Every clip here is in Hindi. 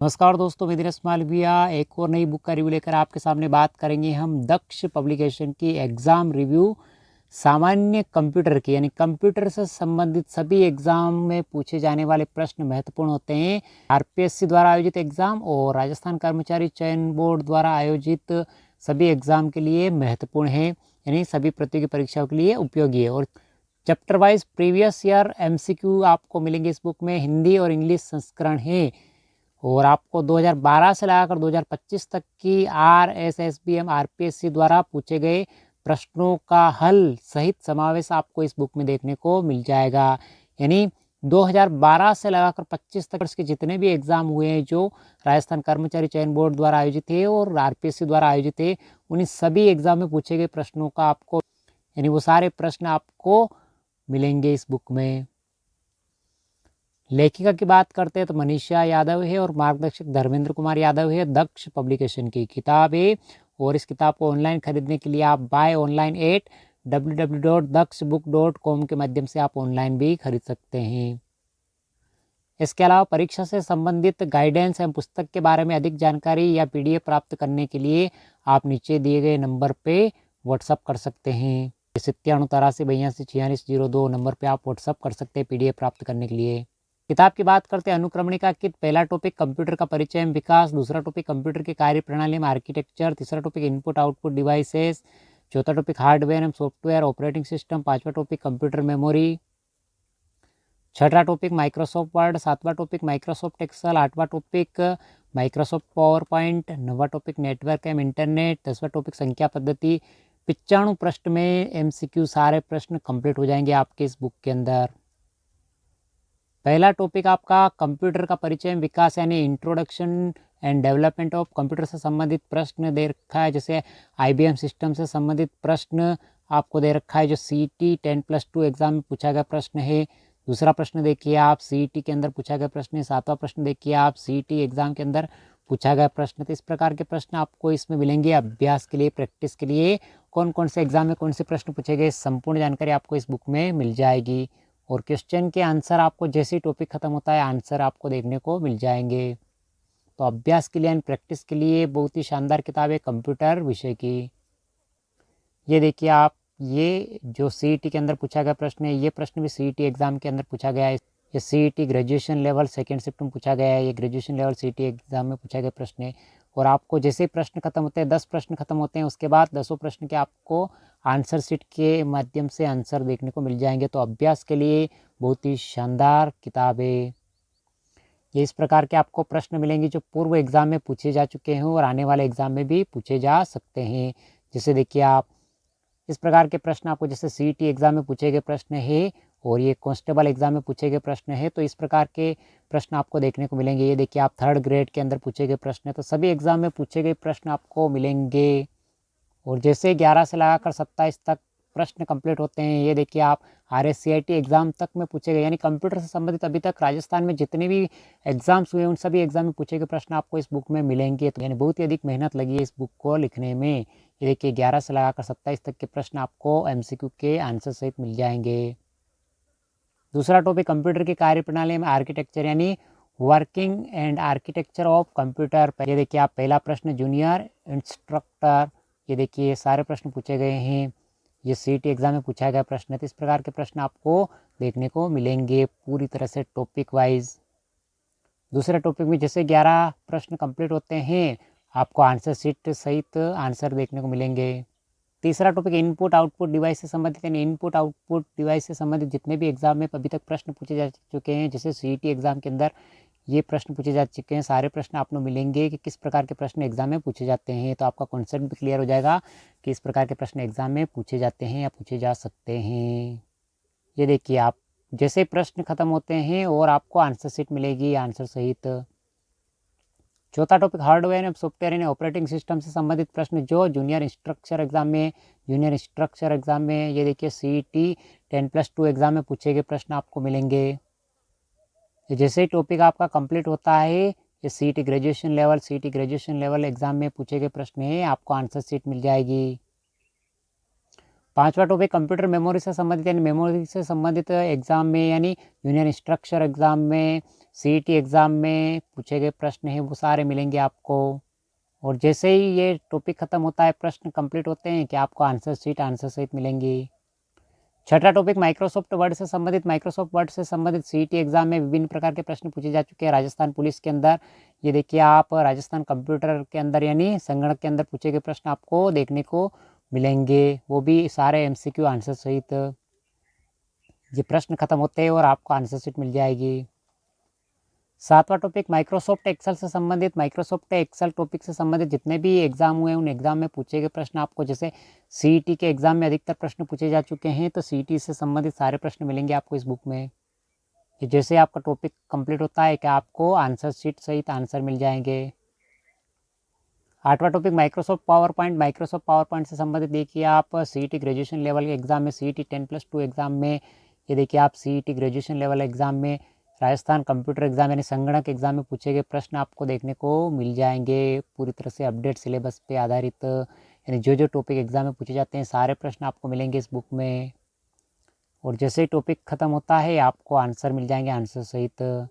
नमस्कार दोस्तों, मैं दिनेश मालविया एक और नई बुक का रिव्यू लेकर आपके सामने बात करेंगे। हम दक्ष पब्लिकेशन की एग्ज़ाम रिव्यू सामान्य कंप्यूटर की यानी कंप्यूटर से संबंधित सभी एग्ज़ाम में पूछे जाने वाले प्रश्न महत्वपूर्ण होते हैं। आरपीएससी द्वारा आयोजित एग्ज़ाम और राजस्थान कर्मचारी चयन बोर्ड द्वारा आयोजित सभी एग्ज़ाम के लिए महत्वपूर्ण है, यानी सभी प्रतियोगी परीक्षाओं के लिए उपयोगी है। और chapter wise previous year MCQ आपको मिलेंगे इस बुक में। हिंदी और इंग्लिश संस्करण है और आपको 2012 से लगाकर 2025 तक की आरएसएसबीएम आरपीएससी द्वारा पूछे गए प्रश्नों का हल सहित समावेश आपको इस बुक में देखने को मिल जाएगा। यानी 2012 से लगाकर 25 तक के जितने भी एग्ज़ाम हुए हैं जो राजस्थान कर्मचारी चयन बोर्ड द्वारा आयोजित है और आरपीएससी द्वारा आयोजित है, उन सभी एग्ज़ाम में पूछे गए प्रश्नों का आपको यानी वो सारे प्रश्न आपको मिलेंगे इस बुक में। लेखिका की बात करते हैं तो मनीषा यादव है और मार्गदर्शक धर्मेंद्र कुमार यादव है। दक्ष पब्लिकेशन की किताब है और इस किताब को ऑनलाइन खरीदने के लिए आप बाय ऑनलाइन एट www.daksbook.com के माध्यम से आप ऑनलाइन भी खरीद सकते हैं। इसके अलावा परीक्षा से संबंधित गाइडेंस एवं पुस्तक के बारे में अधिक जानकारी या पीडीएफ प्राप्त करने के लिए आप नीचे दिए गए नंबर पे व्हाट्सअप कर सकते हैं। 9783824602 नंबर पे आप व्हाट्सअप कर सकते हैं पीडीएफ प्राप्त करने के लिए। किताब की बात करते हैं अनुक्रमणिका किट। पहला टॉपिक कंप्यूटर का परिचय एवं विकास, दूसरा टॉपिक कंप्यूटर की कार्य प्रणाली में आर्किटेक्चर, तीसरा टॉपिक इनपुट आउटपुट डिवाइसेस, चौथा टॉपिक हार्डवेयर एवं सॉफ्टवेयर ऑपरेटिंग सिस्टम, पांचवा टॉपिक कंप्यूटर मेमोरी, छठा टॉपिक माइक्रोसॉफ्ट वर्ड, सातवां टॉपिक माइक्रोसॉफ्ट एक्सेल, आठवां टॉपिक माइक्रोसॉफ्ट पावर पॉइंट, नौवां टॉपिक नेटवर्क एवं इंटरनेट, 10वां टॉपिक संख्या पद्धति। 95 प्रश्न में एमसीक्यू सारे प्रश्न कंप्लीट हो जाएंगे आपके इस बुक के अंदर। पहला टॉपिक आपका कंप्यूटर का परिचय एवं विकास यानी introduction and development of computer से संबंधित प्रश्न दे रखा है। जैसे आईबीएम सिस्टम से संबंधित प्रश्न आपको दे रखा है जो सीईटी 10+2 एग्जाम में पूछा गया प्रश्न है। दूसरा प्रश्न देखिए आप सीईटी के अंदर पूछा गया प्रश्न है। सातवां प्रश्न देखिए आप सीईटी एग्जाम के अंदर पूछा गया प्रश्न। तो इस प्रकार के प्रश्न आपको इसमें मिलेंगे अभ्यास के लिए, प्रैक्टिस के लिए। कौन कौन से एग्जाम में कौन से प्रश्न पूछे गए संपूर्ण जानकारी आपको इस बुक में मिल जाएगी। और क्वेश्चन के आंसर आपको जैसे ही टॉपिक खत्म होता है आंसर आपको देखने को मिल जाएंगे। तो अभ्यास के लिए एंड प्रैक्टिस के लिए बहुत ही शानदार किताब है कंप्यूटर विषय की। ये देखिए आप, ये जो सीईटी के अंदर पूछा गया प्रश्न है, ये प्रश्न भी सीईटी एग्जाम के अंदर पूछा गया है। ये CET graduation level second shift में पूछा गया है। ये ग्रेजुएशन लेवल सीईटी एग्जाम में पूछा गया प्रश्न है। और आपको जैसे प्रश्न खत्म होते हैं, 10 प्रश्न खत्म होते हैं, उसके बाद 10 प्रश्न के आपको आंसर शीट के माध्यम से आंसर देखने को मिल जाएंगे। तो अभ्यास के लिए बहुत ही शानदार किताब है। ये इस प्रकार के आपको प्रश्न मिलेंगे जो पूर्व एग्जाम में पूछे जा चुके हैं और आने वाले एग्जाम में भी पूछे जा सकते हैं। जैसे देखिए आप, इस प्रकार के प्रश्न आपको जैसे सीईटी एग्जाम में पूछे गए प्रश्न है और ये कांस्टेबल एग्जाम में पूछे गए प्रश्न है, तो इस प्रकार के प्रश्न आपको देखने को मिलेंगे। ये देखिए आप, 3rd ग्रेड के अंदर पूछे गए प्रश्न है, तो सभी एग्जाम में पूछे गए प्रश्न आपको मिलेंगे। और जैसे 11 से लगाकर 27 तक प्रश्न कंप्लीट होते हैं, ये देखिए आप, आरएससीआईटी एग्जाम तक में पूछे गए यानी कंप्यूटर से संबंधित अभी तक राजस्थान में जितने भी एग्जाम्स हुए उन सभी एग्जाम में पूछे गए प्रश्न आपको इस बुक में मिलेंगे। तो यानी बहुत ही अधिक मेहनत लगी है इस बुक को लिखने में। ये देखिए 11 से लगाकर 27 तक के प्रश्न आपको एमसीक्यू के आंसर सहित मिल जाएंगे। दूसरा टॉपिक कंप्यूटर की कार्य प्रणाली में आर्किटेक्चर यानी working and architecture of computer. ये देखिए आप, पहला प्रश्न जूनियर इंस्ट्रक्टर, ये देखिए ये सारे प्रश्न पूछे गए हैं। ये सीईटी एग्जाम में पूछा गया प्रश्न है। तो इस प्रकार के प्रश्न आपको देखने को मिलेंगे पूरी तरह से टॉपिक वाइज। दूसरे टॉपिक में जैसे 11 प्रश्न कंप्लीट होते हैं, आपको आंसर शीट सहित आंसर देखने को मिलेंगे। तीसरा टॉपिक इनपुट आउटपुट डिवाइस से संबंधित यानी इनपुट आउटपुट डिवाइस से संबंधित जितने भी एग्जाम में अभी तक प्रश्न पूछे जा चुके हैं, जैसे सीईटी एग्जाम के अंदर ये प्रश्न पूछे जा चुके हैं, सारे प्रश्न आपको मिलेंगे कि किस प्रकार के प्रश्न एग्जाम में पूछे जाते हैं। तो आपका कॉन्सेप्ट भी क्लियर हो जाएगा कि इस प्रकार के प्रश्न एग्जाम में पूछे जाते हैं या पूछे जा सकते हैं। ये देखिए आप, जैसे प्रश्न खत्म होते हैं और आपको आंसर शीट मिलेगी आंसर सहित। चौथा टॉपिक हार्डवेयर एंड सॉफ्टवेयर यानी ऑपरेटिंग सिस्टम से संबंधित प्रश्न जो जूनियर इंस्ट्रक्चर एग्जाम में ये देखिए सीईटी 10+2 एग्जाम में पूछे गए प्रश्न आपको मिलेंगे। जैसे ही टॉपिक आपका कंप्लीट होता है, ये सीईटी ग्रेजुएशन लेवल एग्जाम में पूछे गए प्रश्न है, आपको आंसर शीट मिल जाएगी। पांचवा टॉपिक कंप्यूटर मेमोरी से संबंधित यानी मेमोरी से संबंधित एग्जाम में यानी जूनियर इंस्ट्रक्चर एग्जाम में CET एग्ज़ाम में पूछे गए प्रश्न हैं वो सारे मिलेंगे आपको। और जैसे ही ये टॉपिक ख़त्म होता है, प्रश्न कंप्लीट होते हैं कि आपको आंसर सहित मिलेंगी। छठा टॉपिक माइक्रोसॉफ्ट वर्ड से संबंधित। माइक्रोसॉफ्ट वर्ड से संबंधित CET एग्ज़ाम में विभिन्न प्रकार के प्रश्न पूछे जा चुके हैं राजस्थान पुलिस के अंदर। ये देखिए आप राजस्थान कंप्यूटर के अंदर यानी संगणक के अंदर पूछे गए प्रश्न आपको देखने को मिलेंगे, वो भी सारे MCQ आंसर सहित। ये प्रश्न खत्म होते हैं और आपको आंसर शीट मिल जाएगी। सातवां टॉपिक माइक्रोसॉफ्ट एक्सेल से संबंधित। माइक्रोसॉफ्ट एक्सेल टॉपिक से संबंधित जितने भी एग्जाम हुए उन एग्जाम में पूछे गए प्रश्न आपको, जैसे CET के एग्जाम में अधिकतर प्रश्न पूछे जा चुके हैं, तो CET से संबंधित सारे प्रश्न मिलेंगे आपको इस बुक में। कि जैसे आपका टॉपिक कंप्लीट होता है कि आपको आंसर शीट सहित आंसर मिल जाएंगे। आठवां topic Microsoft power point. Microsoft power point से संबंधित देखिए आप CET ग्रेजुएशन लेवल के एग्जाम में, CET 10+2 एग्जाम में, ये देखिए आप CET ग्रेजुएशन लेवल एग्जाम में, राजस्थान कंप्यूटर एग्जाम यानी संगणक एग्जाम में पूछे गए प्रश्न आपको देखने को मिल जाएंगे। पूरी तरह से अपडेट सिलेबस पे आधारित, यानी जो जो टॉपिक एग्जाम में पूछे जाते हैं सारे प्रश्न आपको मिलेंगे इस बुक में। और जैसे ही टॉपिक ख़त्म होता है आपको आंसर मिल जाएंगे आंसर सहित।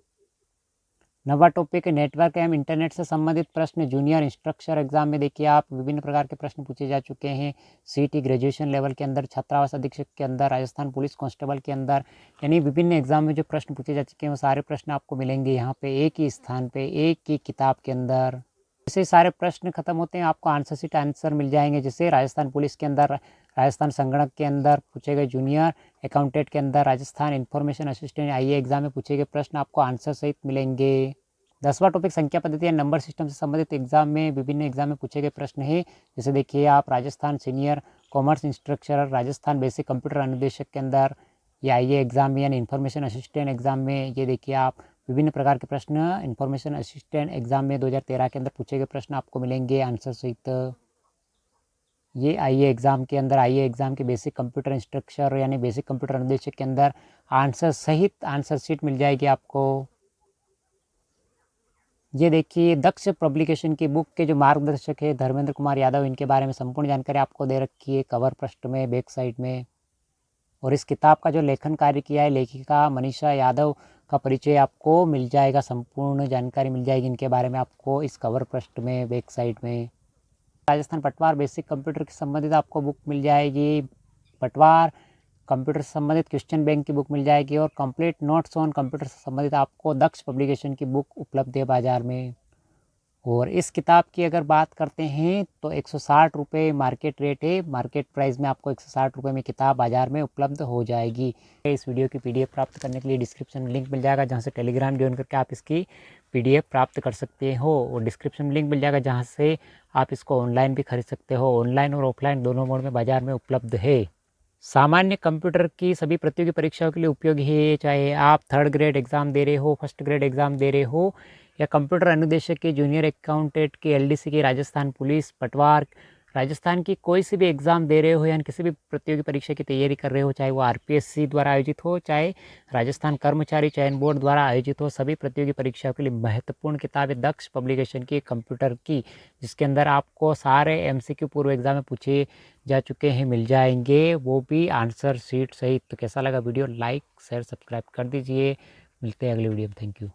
नवा टॉपिक नेटवर्क एवं इंटरनेट से संबंधित प्रश्न। जूनियर इंस्ट्रक्टर एग्जाम में देखिए आप विभिन्न प्रकार के प्रश्न पूछे जा चुके हैं। CET ग्रेजुएशन लेवल के अंदर, छात्रावास अधीक्षक के अंदर, राजस्थान पुलिस कांस्टेबल के अंदर, यानी विभिन्न एग्जाम में जो प्रश्न पूछे जा चुके हैं वो सारे प्रश्न आपको मिलेंगे यहाँ पे एक ही स्थान पे, एक ही किताब के अंदर। जैसे सारे प्रश्न खत्म होते हैं आपको आंसर शीट आंसर मिल जाएंगे। जैसे राजस्थान पुलिस के अंदर, राजस्थान संगणक के अंदर पूछे गए, जूनियर अकाउंटेंट के अंदर, Rajasthan information assistant IE exam में पूछे गए प्रश्न आपको आंसर सहित मिलेंगे। 10वां टॉपिक संख्या पद्धति या नंबर सिस्टम से संबंधित एग्जाम में, विभिन्न एग्जाम में पूछे गए प्रश्न है। जैसे देखिए आप Rajasthan senior commerce instructor, Rajasthan basic computer अनुदेशक के अंदर, या IE एग्जाम में यानी इन्फॉर्मेशन असिस्टेंट एग्जाम में, ये देखिए आप विभिन्न प्रकार के प्रश्न इन्फॉर्मेशन असिस्टेंट एग्जाम में 2013 के अंदर पूछे गए प्रश्न आपको मिलेंगे आंसर सहित। ये IE एग्जाम के अंदर, IE एग्जाम के बेसिक कंप्यूटर इंस्ट्रक्चर यानी बेसिक कंप्यूटर अनुदेशक के अंदर आंसर सहित आंसर शीट मिल जाएगी आपको। ये देखिए दक्ष पब्लिकेशन की बुक के जो मार्गदर्शक है धर्मेंद्र कुमार यादव, इनके बारे में संपूर्ण जानकारी आपको दे रखी है कवर पृष्ठ में, बैक साइड में। और इस किताब का जो लेखन कार्य किया है लेखिका मनीषा यादव का परिचय आपको मिल जाएगा, संपूर्ण जानकारी मिल जाएगी इनके बारे में आपको इस कवर पृष्ठ में, बैक साइड में। राजस्थान पटवार बेसिक कंप्यूटर के संबंधित आपको बुक मिल जाएगी। पटवार कंप्यूटर से संबंधित क्वेश्चन बैंक की बुक मिल जाएगी। और कंप्लीट नोट्स ऑन कंप्यूटर से संबंधित आपको दक्ष पब्लिकेशन की बुक उपलब्ध है बाज़ार में। और इस किताब की अगर बात करते हैं तो 160 रुपये मार्केट रेट है। मार्केट प्राइस में आपको 160 रुपये में किताब बाज़ार में उपलब्ध हो जाएगी। इस वीडियो की PDF प्राप्त करने के लिए डिस्क्रिप्शन में लिंक मिल जाएगा, जहाँ से टेलीग्राम ज्वाइन करके आप इसकी PDF प्राप्त कर सकते हो। और डिस्क्रिप्शन में लिंक मिल जाएगा जहाँ से आप इसको ऑनलाइन भी खरीद सकते हो। ऑनलाइन और ऑफलाइन दोनों मोड में बाज़ार में उपलब्ध है। सामान्य कंप्यूटर की सभी प्रतियोगी परीक्षाओं के लिए उपयोगी है, चाहे आप 3rd ग्रेड एग्ज़ाम दे रहे हो, 1st ग्रेड एग्ज़ाम दे रहे हो, या कंप्यूटर अनुदेशक के, जूनियर अकाउंटेंट की, LDC की, राजस्थान पुलिस, पटवार, राजस्थान की कोई सी भी एग्ज़ाम दे रहे हो, यानी किसी भी प्रतियोगी परीक्षा की तैयारी कर रहे हो, चाहे वो RPSC द्वारा आयोजित हो, चाहे राजस्थान कर्मचारी चयन बोर्ड द्वारा आयोजित हो, सभी प्रतियोगी परीक्षाओं के लिए महत्वपूर्ण किताब है दक्ष पब्लिकेशन की कंप्यूटर की, जिसके अंदर आपको सारे MCQ पूर्व एग्जाम में पूछे जा चुके हैं मिल जाएंगे, वो भी आंसर शीट सहित। तो कैसा लगा वीडियो, लाइक शेयर सब्सक्राइब कर दीजिए। मिलते हैं अगली वीडियो में। Thank you.